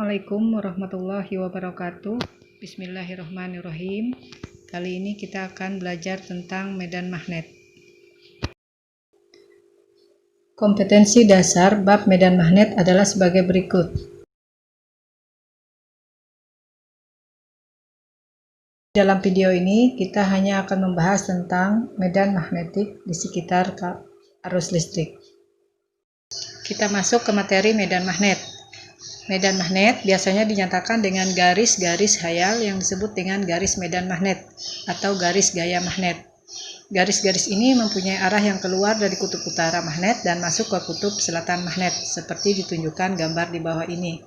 Assalamualaikum warahmatullahi wabarakatuh. Bismillahirrahmanirrahim. Kali ini kita akan belajar tentang medan magnet. Kompetensi dasar bab medan magnet adalah sebagai berikut. Dalam video ini kita hanya akan membahas tentang medan magnetik di sekitar arus listrik. Kita masuk ke materi medan magnet. Medan magnet biasanya dinyatakan dengan garis-garis khayal yang disebut dengan garis medan magnet atau garis gaya magnet. Garis-garis ini mempunyai arah yang keluar dari kutub utara magnet dan masuk ke kutub selatan magnet, seperti ditunjukkan gambar di bawah ini.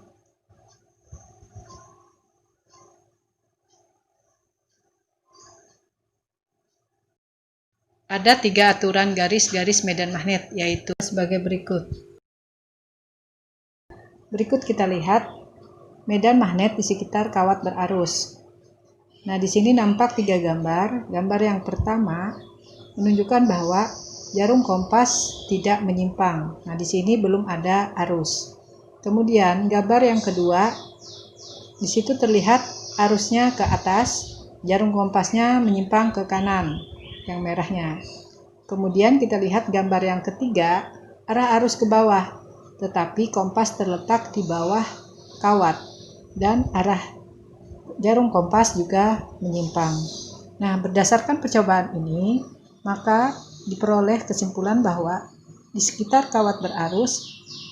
Ada 3 aturan garis-garis medan magnet, yaitu sebagai berikut. Berikut kita lihat medan magnet di sekitar kawat berarus. Nah, di sini nampak 3 gambar. Gambar yang pertama menunjukkan bahwa jarum kompas tidak menyimpang. Nah, di sini belum ada arus. Kemudian gambar yang kedua, di situ terlihat arusnya ke atas, jarum kompasnya menyimpang ke kanan, yang merahnya. Kemudian kita lihat gambar yang ketiga, arah arus ke bawah, tetapi kompas terletak di bawah kawat dan arah jarum kompas juga menyimpang. Nah, berdasarkan percobaan ini, maka diperoleh kesimpulan bahwa di sekitar kawat berarus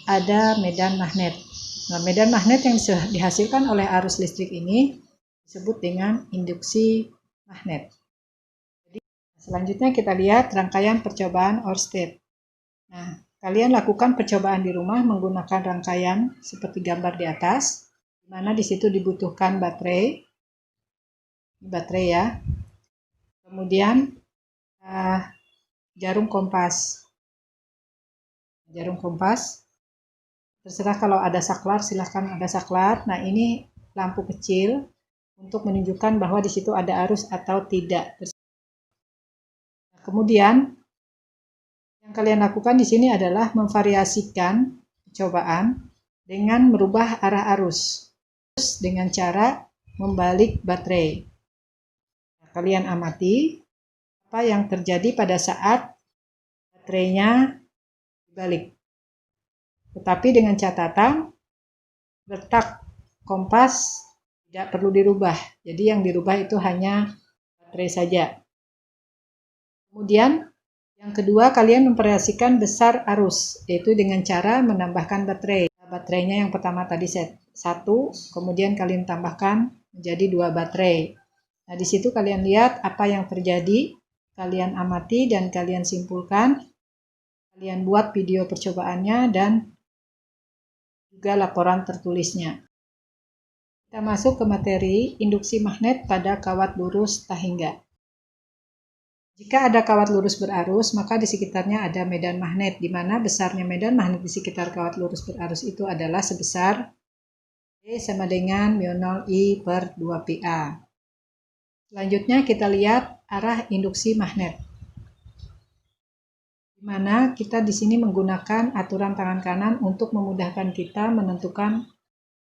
ada medan magnet. Nah, medan magnet yang dihasilkan oleh arus listrik ini disebut dengan induksi magnet. Jadi, selanjutnya kita lihat rangkaian percobaan Ørsted. Nah, kalian lakukan percobaan di rumah menggunakan rangkaian seperti gambar di atas, di mana di situ dibutuhkan baterai ya. Kemudian jarum kompas. Terserah kalau ada saklar, silahkan ada saklar. Nah, ini lampu kecil untuk menunjukkan bahwa di situ ada arus atau tidak. Kemudian yang kalian lakukan di sini adalah memvariasikan percobaan dengan merubah arah arus dengan cara membalik baterai. Nah, kalian amati apa yang terjadi pada saat baterainya dibalik. Tetapi dengan catatan letak kompas tidak perlu dirubah. Jadi yang dirubah itu hanya baterai saja. Kemudian yang kedua, kalian memvariasikan besar arus, yaitu dengan cara menambahkan baterai. Baterainya yang pertama tadi 1, kemudian kalian tambahkan menjadi 2 baterai. Nah, di situ kalian lihat apa yang terjadi, kalian amati dan kalian simpulkan. Kalian buat video percobaannya dan juga laporan tertulisnya. Kita masuk ke materi induksi magnet pada kawat lurus Tahingga. Jika ada kawat lurus berarus, maka di sekitarnya ada medan magnet, di mana besarnya medan magnet di sekitar kawat lurus berarus itu adalah sebesar E sama dengan μ0 I per 2πa. Selanjutnya kita lihat arah induksi magnet, di mana kita di sini menggunakan aturan tangan kanan untuk memudahkan kita menentukan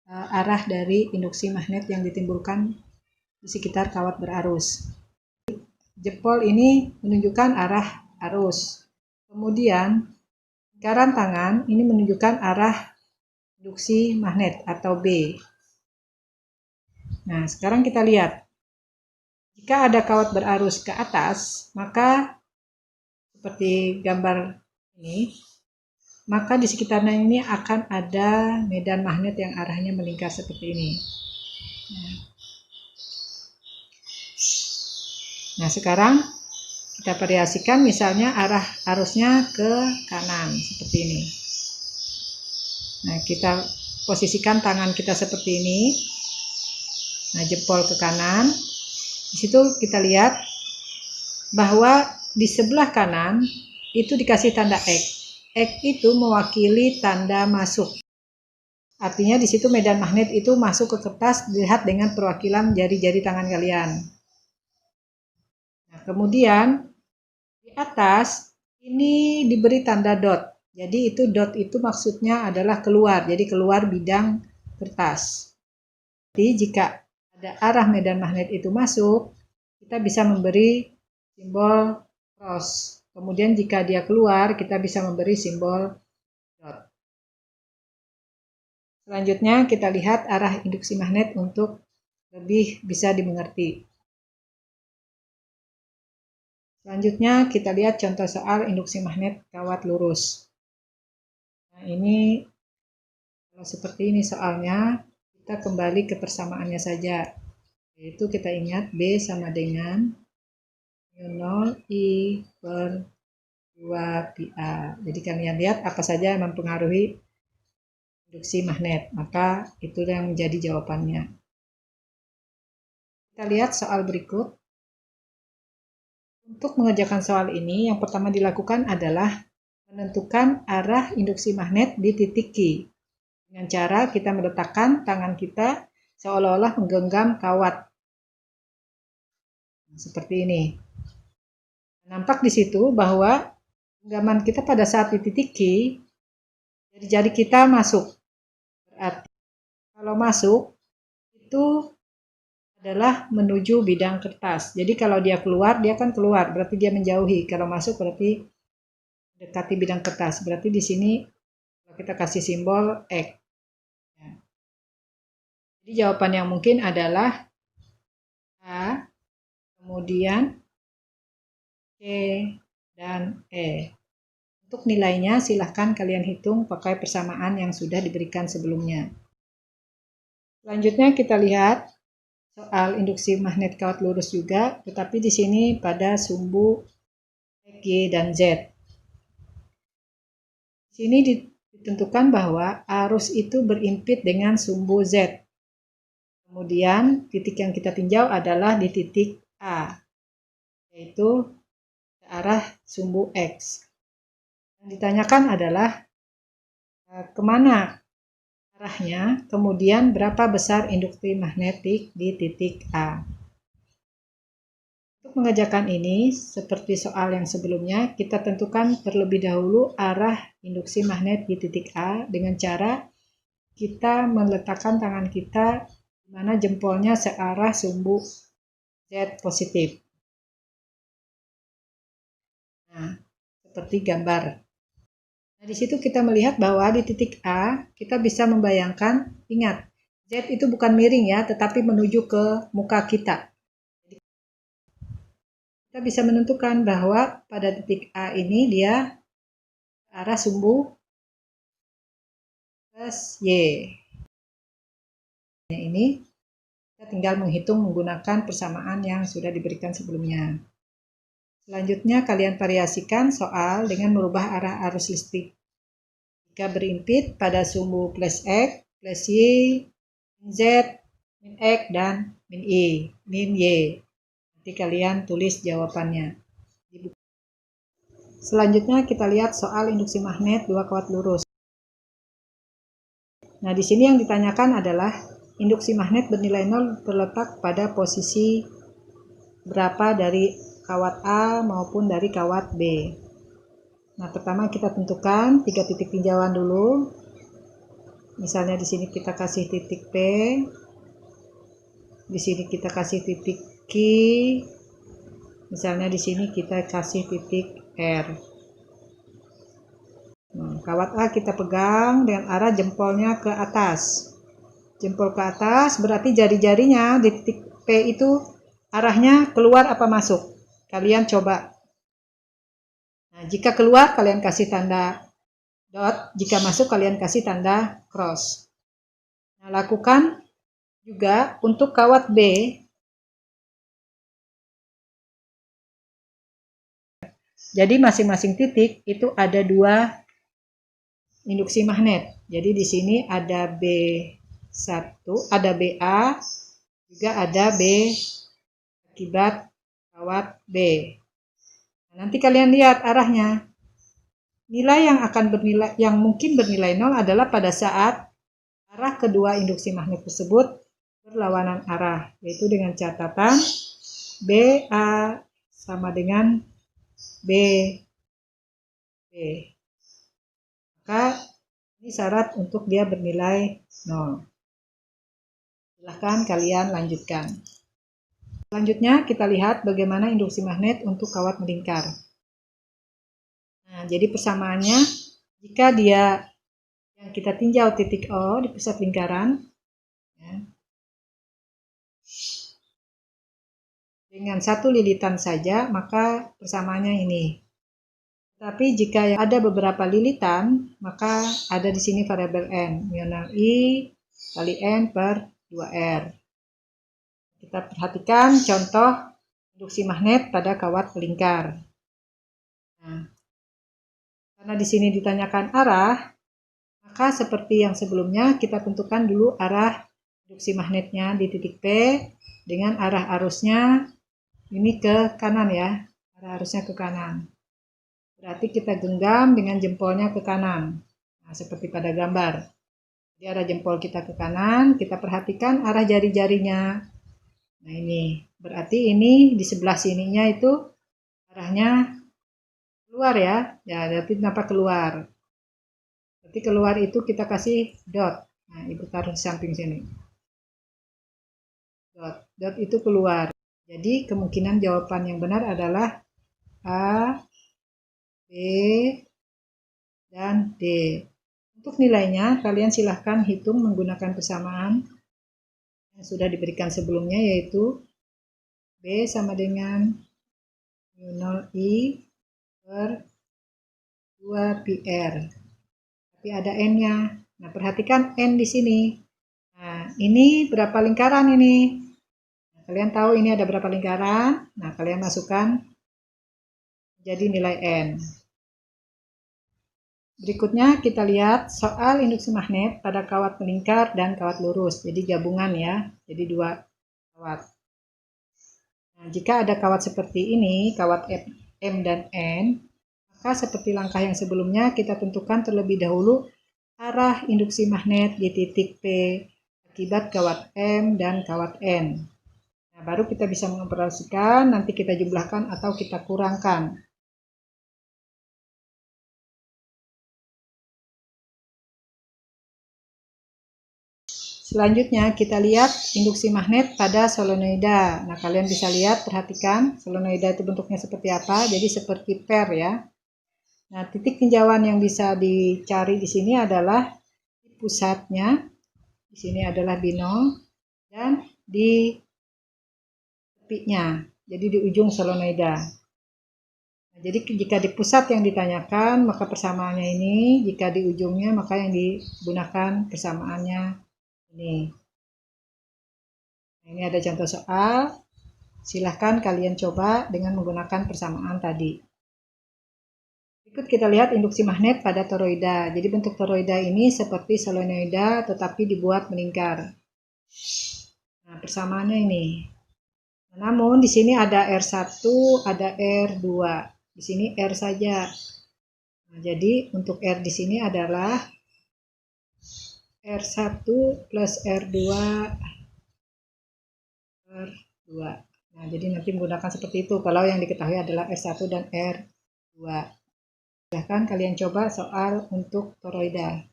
arah dari induksi magnet yang ditimbulkan di sekitar kawat berarus. Jempol ini menunjukkan arah arus. Kemudian lingkaran tangan ini menunjukkan arah induksi magnet atau B. Nah, sekarang kita lihat. Jika ada kawat berarus ke atas, maka seperti gambar ini, maka di sekitarnya ini akan ada medan magnet yang arahnya melingkar seperti ini. Nah, sekarang kita variasikan, misalnya arah arusnya ke kanan seperti ini. Nah, kita posisikan tangan kita seperti ini. Nah, jempol ke kanan. Di situ kita lihat bahwa di sebelah kanan itu dikasih tanda X. X itu mewakili tanda masuk. Artinya di situ medan magnet itu masuk ke kertas, dilihat dengan perwakilan jari-jari tangan kalian. Nah, kemudian di atas ini diberi tanda dot. Jadi itu dot itu maksudnya adalah keluar. Jadi keluar bidang kertas. Jadi jika ada arah medan magnet itu masuk, kita bisa memberi simbol cross. Kemudian jika dia keluar, kita bisa memberi simbol dot. Selanjutnya kita lihat arah induksi magnet untuk lebih bisa dimengerti. Selanjutnya kita lihat contoh soal induksi magnet kawat lurus. Nah, ini kalau seperti ini soalnya, kita kembali ke persamaannya saja. Yaitu kita ingat B sama dengan mu 0 I per 2 pi A. Jadi kalian lihat apa saja yang mempengaruhi induksi magnet, maka itu yang menjadi jawabannya. Kita lihat soal berikut. Untuk mengerjakan soal ini, yang pertama dilakukan adalah menentukan arah induksi magnet di titik Q. Dengan cara kita meletakkan tangan kita seolah-olah menggenggam kawat. Seperti ini. Nampak di situ bahwa genggaman kita pada saat di titik Q, jari-jari kita masuk. Berarti kalau masuk, itu adalah menuju bidang kertas. Jadi kalau dia keluar, dia kan keluar, berarti dia menjauhi. Kalau masuk berarti dekati bidang kertas. Berarti di sini kita kasih simbol X. Ya. Jadi jawaban yang mungkin adalah A, kemudian C, dan E. Untuk nilainya silahkan kalian hitung pakai persamaan yang sudah diberikan sebelumnya. Selanjutnya kita lihat soal induksi magnet kawat lurus juga, tetapi di sini pada sumbu X, Y, dan Z. Di sini ditentukan bahwa arus itu berimpit dengan sumbu Z. Kemudian titik yang kita tinjau adalah di titik A, yaitu ke arah sumbu X. Yang ditanyakan adalah kemana arahnya, kemudian berapa besar induksi magnetik di titik A. Untuk mengerjakan ini, seperti soal yang sebelumnya, kita tentukan terlebih dahulu arah induksi magnet di titik A dengan cara kita meletakkan tangan kita di mana jempolnya searah sumbu Z positif. Nah, seperti gambar. Nah, di situ kita melihat bahwa di titik A, kita bisa membayangkan, ingat, Z itu bukan miring ya, tetapi menuju ke muka kita. Jadi, kita bisa menentukan bahwa pada titik A ini dia arah sumbu plus Y. Ini kita tinggal menghitung menggunakan persamaan yang sudah diberikan sebelumnya. Selanjutnya kalian variasikan soal dengan merubah arah arus listrik. Jika berimpit pada sumbu plus X, plus Y, min Z, min X, dan min Y. Nanti kalian tulis jawabannya. Selanjutnya kita lihat soal induksi magnet dua kawat lurus. Nah, di sini yang ditanyakan adalah induksi magnet bernilai 0 terletak pada posisi berapa dari kawat A maupun dari kawat B. Nah, pertama kita tentukan 3 titik tinjauan dulu. Misalnya di sini kita kasih titik P, di sini kita kasih titik Q, misalnya di sini kita kasih titik R. Nah, kawat A kita pegang dengan arah jempolnya ke atas. Jempol ke atas berarti jari-jarinya di titik P itu arahnya keluar apa masuk? Kalian coba. Nah, jika keluar kalian kasih tanda dot, jika masuk kalian kasih tanda cross. Nah, lakukan juga untuk kawat B. Jadi masing-masing titik itu ada 2 induksi magnet. Jadi di sini ada B1, ada BA, juga ada B akibat kawat B. Nah, nanti kalian lihat arahnya. Nilai yang mungkin bernilai 0 adalah pada saat arah kedua induksi magnet tersebut berlawanan arah, yaitu dengan catatan BA sama dengan B. Maka ini syarat untuk dia bernilai 0. Silahkan kalian lanjutkan. Selanjutnya kita lihat bagaimana induksi magnet untuk kawat melingkar. Nah, jadi persamaannya, jika dia yang kita tinjau titik O di pusat lingkaran, ya, dengan satu lilitan saja, maka persamaannya ini. Tapi jika yang ada beberapa lilitan, maka ada di sini variabel N, minimal I kali N per 2R. Kita perhatikan contoh induksi magnet pada kawat pelingkar. Nah, karena di sini ditanyakan arah, maka seperti yang sebelumnya kita tentukan dulu arah induksi magnetnya di titik P dengan arah arusnya ini ke kanan ya, arah arusnya ke kanan. Berarti kita genggam dengan jempolnya ke kanan. Nah, seperti pada gambar. Jadi arah jempol kita ke kanan, kita perhatikan arah jari-jarinya. Nah ini, berarti ini di sebelah sininya itu arahnya keluar ya. Ya, berarti nampak keluar. Berarti keluar itu kita kasih dot. Nah, ibu taruh di samping sini. Dot itu keluar. Jadi kemungkinan jawaban yang benar adalah A, B, dan D. Untuk nilainya, kalian silahkan hitung menggunakan persamaan yang sudah diberikan sebelumnya, yaitu B sama dengan mu 0 I per 2 PR. Tapi ada N-nya. Nah, perhatikan N di sini. Nah, ini berapa lingkaran ini? Nah, kalian tahu ini ada berapa lingkaran? Nah, kalian masukkan jadi nilai N. Berikutnya kita lihat soal induksi magnet pada kawat melingkar dan kawat lurus. Jadi gabungan ya, jadi dua kawat. Nah, jika ada kawat seperti ini, kawat M dan N, maka seperti langkah yang sebelumnya kita tentukan terlebih dahulu arah induksi magnet di titik P akibat kawat M dan kawat N. Nah, baru kita bisa mengoperasikan, nanti kita jumlahkan atau kita kurangkan. Selanjutnya kita lihat induksi magnet pada solenoida. Nah, kalian bisa lihat, perhatikan solenoida itu bentuknya seperti apa. Jadi seperti per ya. Nah, titik tinjauan yang bisa dicari di sini adalah di pusatnya. Di sini adalah binol dan di tepinya. Jadi di ujung solenoida. Nah, jadi jika di pusat yang ditanyakan, maka persamaannya ini. Jika di ujungnya, maka yang digunakan persamaannya ini. Nah, ini ada contoh soal. Silahkan kalian coba dengan menggunakan persamaan tadi. Berikut kita lihat induksi magnet pada toroida. Jadi bentuk toroida ini seperti solenoida tetapi dibuat melingkar. Nah, persamaannya ini. Namun di sini ada R1, ada R2. Di sini R saja. Nah, jadi untuk R di sini adalah R1 plus R2 per 2. Nah, jadi nanti menggunakan seperti itu kalau yang diketahui adalah R1 dan R2. Silahkan kalian coba soal untuk toroida.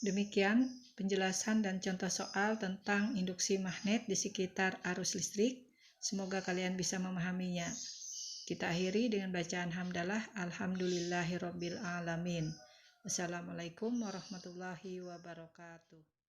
Demikian penjelasan dan contoh soal tentang induksi magnet di sekitar arus listrik. Semoga kalian bisa memahaminya. Kita akhiri dengan bacaan hamdalah. Alhamdulillahirabbil alamin. Wassalamualaikum warahmatullahi wabarakatuh.